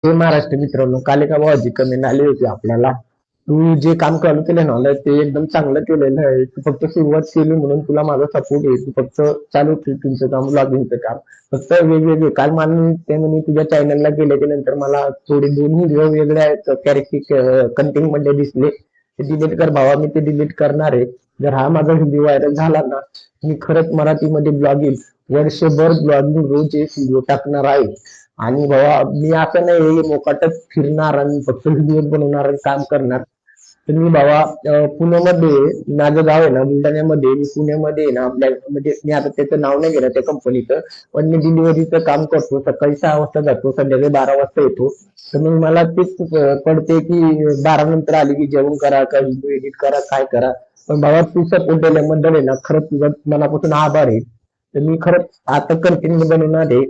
हे महाराष्ट्र मित्रांनो, काल एका भावाची कमेंट आली होती आपल्याला. तू जे काम चालू केलं ना ते एकदम चांगलं केलेलं आहे. तू फक्त सुरुवात केली म्हणून तुला माझा सपोर्ट आहे. तू फक्त चालू ठेव तुमचं काम, ब्लॉगिंगचं काम. फक्त वेगवेगळे काल मला ते म्हणे तुझ्या चॅनलला गेल्याच्या नंतर मला थोडे 2 व्हिडिओ वेगळ्या कंटेंट मध्ये दिसले. ते डिलीट कर भावा, मी ते डिलीट करणार आहे. जर हा माझा व्हिडिओ व्हायरल झाला ना, मी खरंच मराठीमध्ये ब्लॉगिंग वर्षभर ब्लॉगिंग रोज एक व्हिडिओ टाकणार आहे. आणि बाबा मी असं नाही मोकाटच फिरणार आणि फक्त व्हिडिओ बनवणार आणि काम करणार. तर मी बाबा पुण्यामध्ये माझं गाव आहे ना बुलढाण्यामध्ये, मी पुण्यामध्ये आहे ना आपल्या म्हणजे मी आता त्याचं नाव नाही घेणार त्या कंपनीचं, पण मी डिलिव्हरीचं काम करतो. सकाळी 6 वाजता जातो, संध्याकाळी 12 वाजता येतो. तर मग मला तेच पडते की 12 नंतर आली की जेवण करा, का व्हिडिओ एडिट करा, काय करा. पण बाबा तू सपोर्ट दिल्याबद्दल आहे ना खरंच तुझा मनापासून आभार आहे. तर मी खरंच आता कंटिन्यू बनवणार आहे.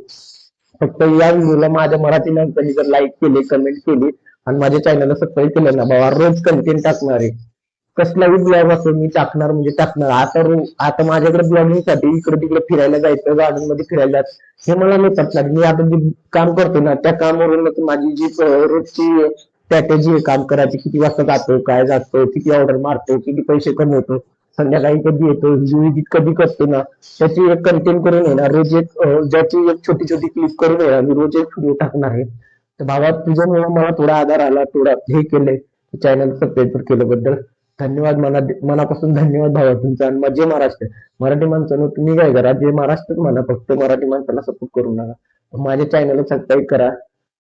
फक्त या व्हिडिओला माझ्या मराठी माणसांनी जर लाईक केले, कमेंट केली आणि माझ्या चॅनलला सबस्क्राईब केलं ना बाबा, रोज कंटेंट टाकणार आहे. कसलाही ब्लॉग असो मी टाकणार म्हणजे टाकणार. आता माझ्याकडे ब्लॉगिंग साठी इकडे तिकडे फिरायला जायचं, गार्डन मध्ये फिरायला जायचं हे मला नाही पटणार. मी आता जे काम करतो ना त्या कामावरूनच माझी जी रोजची स्ट्रॅटेजी आहे काम करायची, किती वाजता जातो, काय जातो, किती ऑर्डर मारतो, किती पैसे कमवतो, संध्याकाळी कधी येतो, व्हिडिओ कधी करतो ना, त्याची एक कंटेंट करून येणार रोज एक ज्याची एक छोटी छोटी क्लिप करून येणार मी रोज एक व्हिडिओ टाकणार आहे. तर बाबा तुझ्यामुळे मला थोडा आधार आला, थोडा हे केलंय चॅनल सबस्क्राईब केल्याबद्दल धन्यवाद. मनापासून धन्यवाद भावा तुमचा. आणि मजे महाराष्ट्र मराठी माणसानं तुम्ही काय करा, जे महाराष्ट्रच म्हणा, फक्त मराठी माणसाला सपोर्ट करू नका. माझ्या चॅनलला सबस्क्राईब करा.